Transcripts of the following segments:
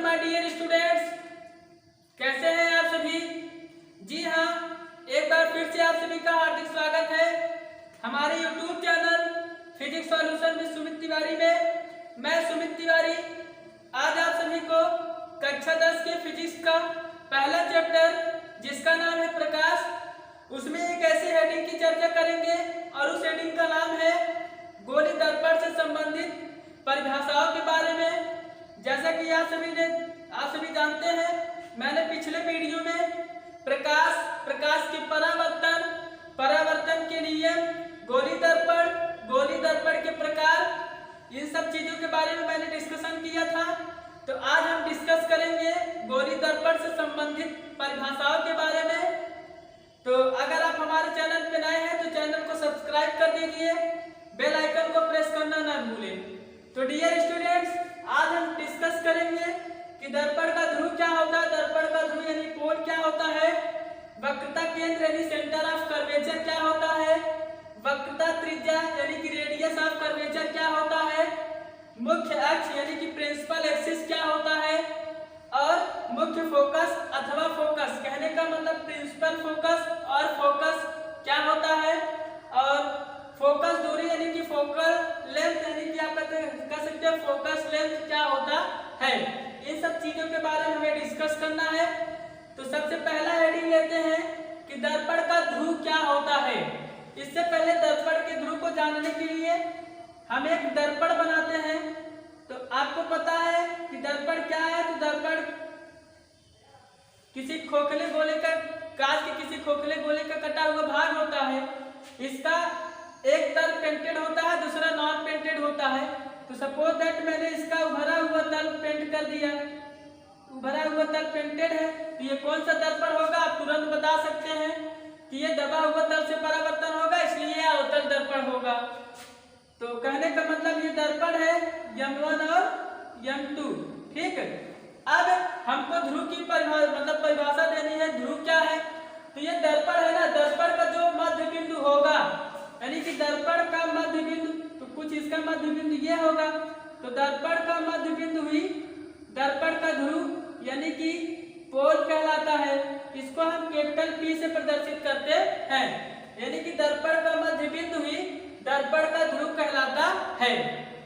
My dear students, कैसे हैं आप सभी। जी हाँ, एक बार फिर से आप सभी का हार्दिक स्वागत है हमारे YouTube channel physics solution with Sumit Tiwari में। मैं सुमित तिवारी आज आप सभी को कक्षा 10 के फिजिक्स का पहला चैप्टर जिसका नाम है प्रकाश, उसमें एक ऐसी हेडिंग की चर्चा करेंगे और उस हेडिंग का नाम है गोली दर्पण से संबंधित परिभाषाओं के बारे में। जैसा कि आप सभी जानते हैं, मैंने पिछले वीडियो में प्रकाश के परावर्तन के नियम, गोली दर्पण के प्रकार, इन सब चीजों के बारे में मैंने डिस्कशन किया था। तो आज हम डिस्कस करेंगे गोली दर्पण से संबंधित परिभाषाओं के बारे में। तो अगर आप हमारे चैनल पे नए हैं तो चैनल को सब्सक्राइब कर दीजिए, बेल आइकन को प्रेस करना ना भूलें। तो डियर स्टूडेंट्स, आज हम डिस्कस करेंगे कि दर्पण का ध्रुव क्या होता है, दर्पण का ध्रुव यानी पोल क्या होता है, वक्रता केंद्र यानी सेंटर ऑफ कर्वेचर क्या होता है, वक्रता त्रिज्या यानी कि रेडियस ऑफ कर्वेचर क्या होता है, मुख्य अक्ष यानी कि प्रिंसिपल एक्सिस क्या होता है, और मुख्य फोकस अथवा फोकस, कहने का मतलब प्रिंसिपल फोकस और फोकस क्या होता है, और फोकस दूरी यानी कि फोकल लेंथ यानी कि आप कह सकते हैं फोकस लेंथ क्या होता है। इन सब चीजों के बारे में हमें डिस्कस करना है। तो सबसे पहला हेडिंग लेते हैं कि दर्पण का ध्रुव क्या होता है। इससे पहले दर्पण के ध्रुव को जानने के लिए हम एक दर्पण बनाते हैं। तो आपको पता है कि दर्पण क्या है। तो दर्पण किसी खोखले गोले का, कांच के किसी खोखले गोले का कटा हुआ भाग होता है। इसका एक तल पेंटेड होता है, दूसरा नॉन पेंटेड होता है। तो सपोज दैट मैंने इसका उभरा हुआ तल पेंट कर दिया, उभरा हुआ तल पेंटेड है, तो ये कौन सा दर्पण होगा आप तुरंत बता सकते हैं कि ये दबा हुआ तल से परावर्तन होगा, इसलिए ये अवतल दर्पण होगा। तो कहने का मतलब ये दर्पण है M1 और M2, ठीक है। अब हमको ध्रुव की परिभाषा देनी है। ध्रुव क्या है, तो ये दर्पण है ना, दर्पण का जो मध्य बिंदु होगा यानी कि दर्पण का मध्य बिंदु, तो कुछ इसका मध्य बिंदु ये होगा। तो दर्पण का मध्य बिंदु ही दर्पण का ध्रुव यानी कि पोल कहलाता है। इसको हम कैपिटल P से प्रदर्शित करते हैं, यानी कि दर्पण का मध्य बिंदु ही दर्पण का ध्रुव कहलाता है,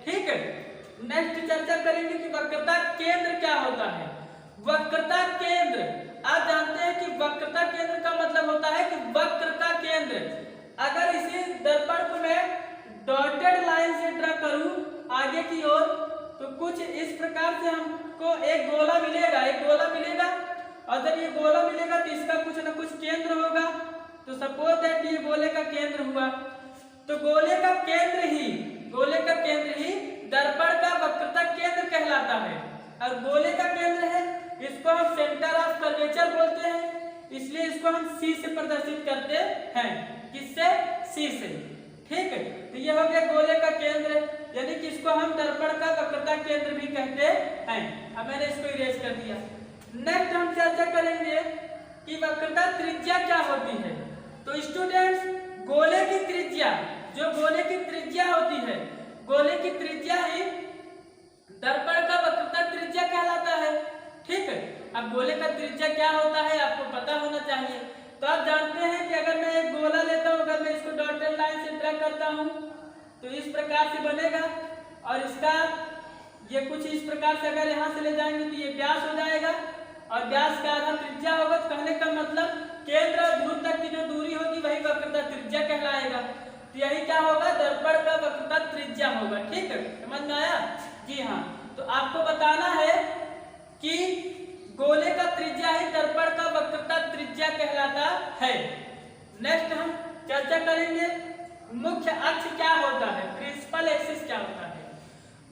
ठीक है। नेक्स्ट चर्चा करेंगे कि वक्रता केंद्र क्या होता है। वक्रता केंद्र, आप जानते हैं कि वक्रता केंद्र का मतलब होता है कि वक्र का केंद्र। अगर इसी दर्पण को मैं डॉटेड लाइन से ड्रा करूं आगे की ओर, तो कुछ इस प्रकार से हमको एक गोला मिलेगा और जब ये गोला मिलेगा तो इसका कुछ न कुछ केंद्र होगा। तो सपोज दैट ये गोले का केंद्र हुआ, तो गोले का केंद्र ही दर्पण का वक्रता केंद्र कहलाता है। और गोले का केंद्र है, इसको हम सेंटर ऑफ कर्वेचर बोलते हैं, इसलिए इसको हम C से प्रदर्शित करते हैं। किससे? C से, ठीक है। तो ये हो गया गोले का केंद्र, यानी कि इसको हम दर्पण का वक्रता केंद्र भी कहते हैं। अब मैंने इसको इरेज कर दिया। नेक्स्ट हम चर्चा करेंगे कि वक्रता त्रिज्या क्या होती है। तो स्टूडेंट्स, गोले की त्रिज्या, जो गोले की त्रिज्या होती है, गोले की त्रिज्या ही दर्पण का वक्रता त्रिज्या कहलाता है, ठीक है। अब गोले का त्रिज्या क्या होता है आपको पता होना चाहिए। तो आप जानते हैं कि अगर मैं एक गोला लेता हूं, अगर मैं इसको डॉटेड लाइन से ड्रा करता हूं तो इस प्रकार से बनेगा, और इसका ये कुछ इस प्रकार से अगर यहां से ले जाएंगे तो ये व्यास हो जाएगा, और व्यास का आधा त्रिज्या होगा। तो कहने का मतलब केंद्र और ध्रुव तक की जो दूरी होगी वही वक्रता त्रिज्या कहलाएगा। तो यही क्या होगा, दर्पण का वक्रता त्रिज्या होगा, ठीक है। समझ में आया? जी हाँ। तो आपको बताना है कि गोले का त्रिज्या ही दर्पण का वक्रता त्रिज्या कहलाता है। नेक्स्ट हम चर्चा करेंगे मुख्य अक्ष क्या होता है, प्रिंसिपल एक्सिस क्या होता है।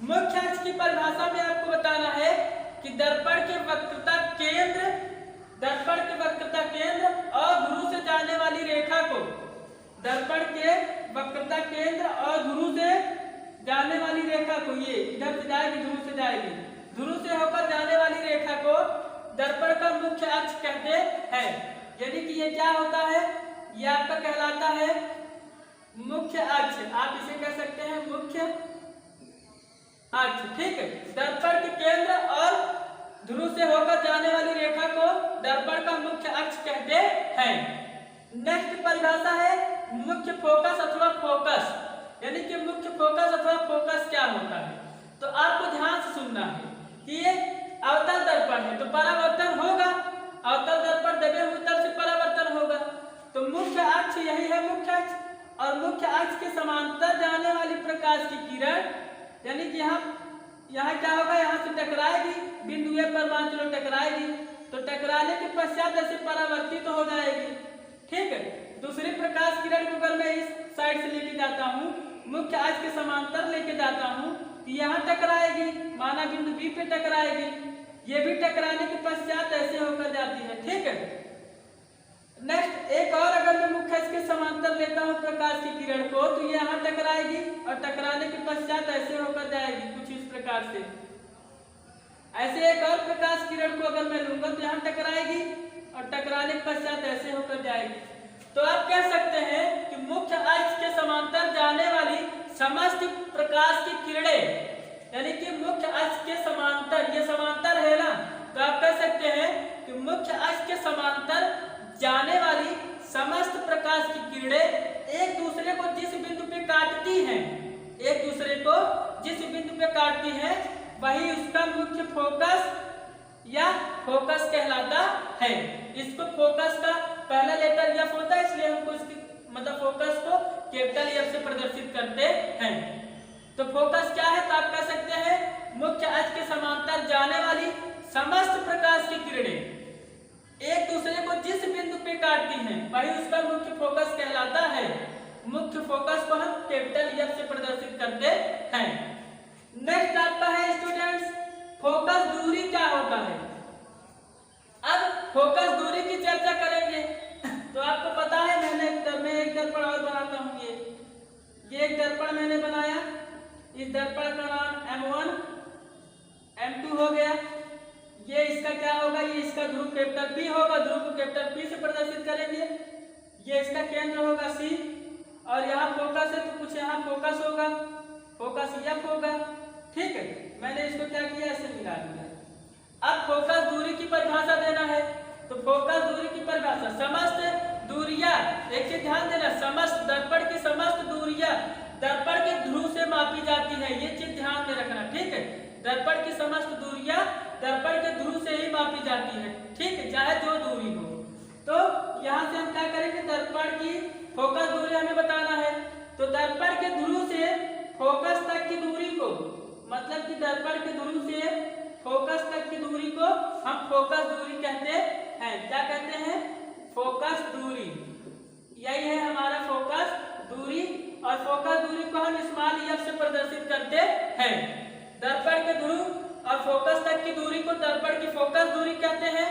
मुख्य अक्ष की परिभाषा में आपको बताना है कि दर्पण के वक्रता केंद्र और ध्रुव से जाने वाली रेखा को, दर्पण के वक्रता केंद्र और ध्रुव से जाने वाली रेखा को, ये इधर से जाएगी, ध्रुव से जाएगी, ध्रुव से होकर जाने वाली रेखा को दर्पण का मुख्य अक्ष कहते हैं। यानी कि ये क्या होता है, ये आपका कहलाता है मुख्य अक्ष। आप इसे कह सकते हैं मुख्य अक्ष, ठीक है। दर्पण के केंद्र और ध्रुव से होकर जाने वाली रेखा को दर्पण का मुख्य अक्ष कहते हैं। नेक्स्ट परिभाषा है मुख्य फोकस अथवा फोकस, यानी कि मुख्य फोकस अथवा फोकस क्या होता है। तो आपको ध्यान से सुनना है कि ये अवतल दर्पण है तो परावर्तन होगा, अवतल दर्पण दबे हुए तल से परावर्तन होगा। तो मुख्य अक्ष यही है मुख्य अक्ष, और मुख्य अक्ष के समांतर जाने वाली प्रकाश की किरण, यानी कि यहाँ क्या होगा, यहाँ से टकराएगी, बिंदु ए पर मान चलो टकराएगी, तो टकराने के पश्चात ऐसे परावर्तित हो जाएगी। ठीक है, दूसरी प्रकाश किरण को अगर मैं इस साइड से लेके जाता हूँ, मुख्य अक्ष के समांतर लेके जाता हूँ, तो यहाँ टकराएगी, माना बिंदु बी पे टकराएगी, ये भी टकराने के पश्चात ऐसे होकर जाती है। ठीक है, नेक्स्ट एक और अगर मैं मुख्य अक्ष के समांतर लेता हूँ प्रकाश की किरण को, तो ये यहाँ टकराएगी और टकराने के पश्चात ऐसे होकर जाएगी कुछ इस प्रकार से। ऐसे एक और प्रकाश किरण को अगर मैं लूंगा तो यहाँ टकराएगी और टकराने के पश्चात ऐसे होकर जाएगी। तो आप कह सकते हैं कि मुख्य अक्ष के समांतर जाने वाली समस्त प्रकाश की किरणें, यानी कि मुख्य अक्ष के समांतर, ये समांतर है ना, तो आप कह सकते हैं कि मुख्य अक्ष के समांतर जाने वाली समस्त प्रकाश की किरणें एक दूसरे को जिस बिंदु पे काटती हैं, एक दूसरे को जिस बिंदु पे काटती हैं, वही उसका मुख्य फोकस या फोकस कहलाता है। इसको फोकस का पहला लेटर एफ होता है, इसलिए हमको इसकी मतलब फोकस को कैपिटल एफ से प्रदर्शित करते हैं। तो फोकस क्या है, तो आप कह सकते हैं मुख्य अक्ष के समांतर जाने वाली समस्त प्रकाश की किरणें एक दूसरे को जिस बिंदु पे काटती हैं, वही उसका मुख्य फोकस कहलाता है। मुख्य फोकस को हम कैपिटल एफ से प्रदर्शित करते हैं। नेक्स्ट आपका है स्टूडेंट्स, फोकस दूरी क्या होता है। अब फोकस दूरी की चर्चा करेंगे। तो आपको पता है मैं एक दर्पण और बनाता हूँ, ये एक दर्पण मैंने बनाया, इस दर्पण का नाम M1 M2 हो गया। ये इसका क्या होगा, ये इसका ध्रुव कैपिटल P होगा, ध्रुव को कैपिटल P से प्रदर्शित करेंगे। ये इसका केंद्र होगा C, और यहाँ फोकस है तो कुछ यहाँ फोकस होगा, फोकस F होगा। ठीक है, मैंने इसको क्या किया, ऐसे मिला दिया। अब फोकस दूरी की परिभाषा देना है, तो फोकस दूरी की परिभाषा समस्त दूरियां, एक चीज ध्यान देना, समस्त दर्पण की समस्त दूरियां दर्पण के ध्रुव से मापी जाती है, ये चीज ध्यान में रखना। ठीक है, दर्पण की समस्त दूरियां दर्पण के ध्रुव से ही मापी जाती है। ठीक है, चाहे जो दूरी हो। तो यहाँ से हम क्या करेंगे, दर्पण की फोकस दूरी हमें बताना है, तो दर्पण के ध्रुव से फोकस तक की दूरी को, मतलब कि दर्पण के ध्रुव से फोकस तक की दूरी को हम फोकस दूरी कहते हैं। क्या कहते हैं, फोकस दूरी। यही है हमारा फोकस दूरी, और फोकस दूरी को हम स्मॉल एफ से प्रदर्शित करते हैं। दर्पण के ध्रुव और फोकस तक की दूरी को दर्पण की फोकस दूरी कहते हैं,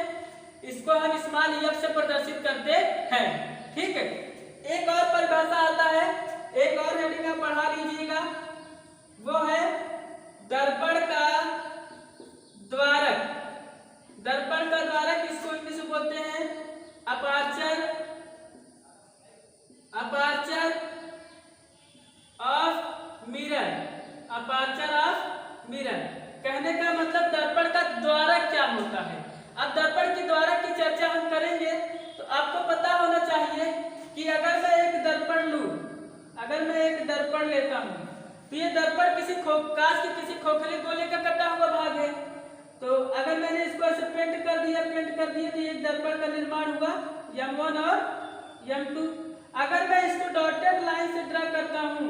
इसको हम स्मॉल एफ से प्रदर्शित करते हैं। ठीक है, एक और परिभाषा आता है, एक और हेडिंग आप पढ़ा लीजिएगा, वो है दर्पण का द्वारक। दर्पण का द्वारक इसको इंग्लिश में बोलते हैं aperture, aperture of mirror, aperture of mirror. कहने का मतलब दर्पण का द्वारक क्या होता है। अब दर्पण की द्वारक की चर्चा हम करेंगे, तो आपको पता होना चाहिए कि अगर मैं एक दर्पण लूं, अगर मैं एक दर्पण लेता हूं, तो ये दर्पण किसी कांच के किसी खोखले गोले का कटा हुआ भाग है। तो अगर मैंने इसको ऐसे पेंट कर दिया तो ये दर्पण का निर्माण हुआ M1 और M2। अगर मैं इसको डॉटेड लाइन से ड्रा करता हूँ,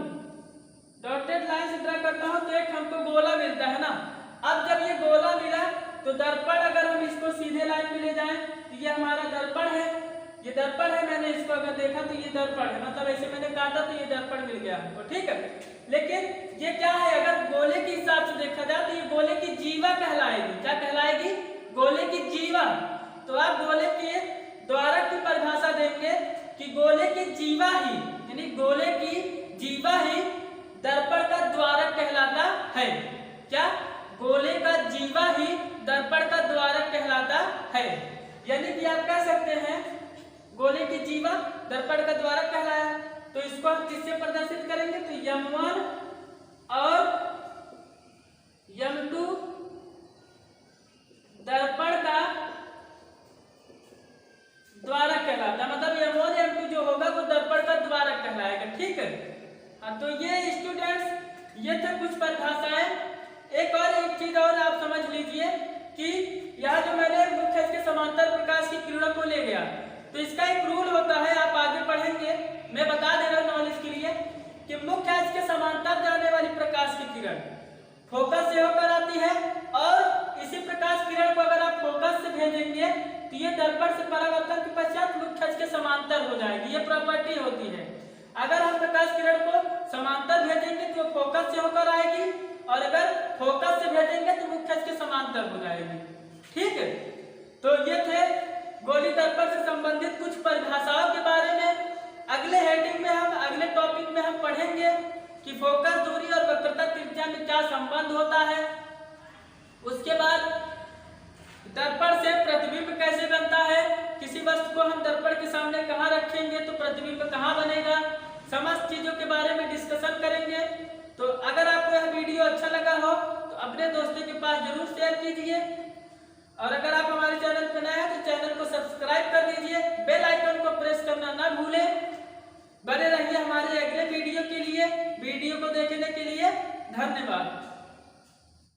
डॉटेड लाइन से ड्रा करता हूँ, तो एक हमको गोला मिलता है ना। अब जब ये गोला मिला, तो दर्पण अगर हम इसको सीधे लाइन में ले जाएं, तो ये हमारा दर्पण है, ये दर्पण है। मैंने इसको अगर देखा तो ये दर्पण है, मतलब ऐसे मैंने काटा तो ये दर्पण मिल गया हमको। ठीक है, लेकिन ये क्या है, अगर गोले के हिसाब से देखा जाए तो ये गोले की जीवा कहलाएगी। क्या कहलाएगी, गोले की जीवा। तो आप गोले के द्वारक की परिभाषा देंगे कि गोले की जीवा ही, यानी गोले की जीवा ही दर्पण का द्वारक कहलाता है। क्या, गोले का जीवा ही दर्पण का द्वारक कहलाता है। यानी कि आप कह सकते हैं गोले की जीवा दर्पण का द्वारक कहलाया। तो इसको हम किससे प्रदर्शित करेंगे, तो M1 और M2 दर्पण चीज और आप समझ लीजिए कि यह जो मैंने मुख्य अक्ष के समांतर प्रकाश की किरणों को ले गया, तो इसका एक रूल होता है, आप आगे पढ़ेंगे, मैं बता दे रहा हूँ नॉलेज के लिए कि मुख्य अक्ष के समांतर जाने वाली प्रकाश की किरण फोकस से होकर आती है, और इसी प्रकाश किरण को अगर आप फोकस से भेजेंगे तो ये दर्पण से परावर्तन के पश्चात मुख्य अक्ष के समांतर हो जाएगी। ये प्रॉपर्टी होती है। अगर हम प्रकाश किरण को समांतर भेजेंगे तो फोकस से होकर आएगी, और अगर फोकस से भेजेंगे तो मुख्य अक्ष के समांतर हो जाएगी। ठीक है, तो ये थे गोली दर्पण से संबंधित कुछ परिभाषाओं के बारे में। अगले हेडिंग में हम, अगले टॉपिक में हम पढ़ेंगे कि फोकस दूरी और वक्रता त्रिज्या में क्या संबंध होता है। उसके बाद दर्पण से प्रतिबिंब कैसे बनता है, किसी वस्तु को हम दर्पण के सामने कहाँ रखेंगे तो प्रतिबिंब कहाँ बनेगा, समस्त चीजों के बारे में डिस्कशन करेंगे। तो अगर आपको यह वीडियो अच्छा लगा हो तो अपने दोस्तों के पास जरूर शेयर कीजिए, और अगर आप हमारे चैनल पर नए हैं तो चैनल को सब्सक्राइब कर लीजिए, बेल आइकन को प्रेस करना ना भूलें। बने रहिए हमारे अगले वीडियो के लिए। वीडियो को देखने के लिए धन्यवाद।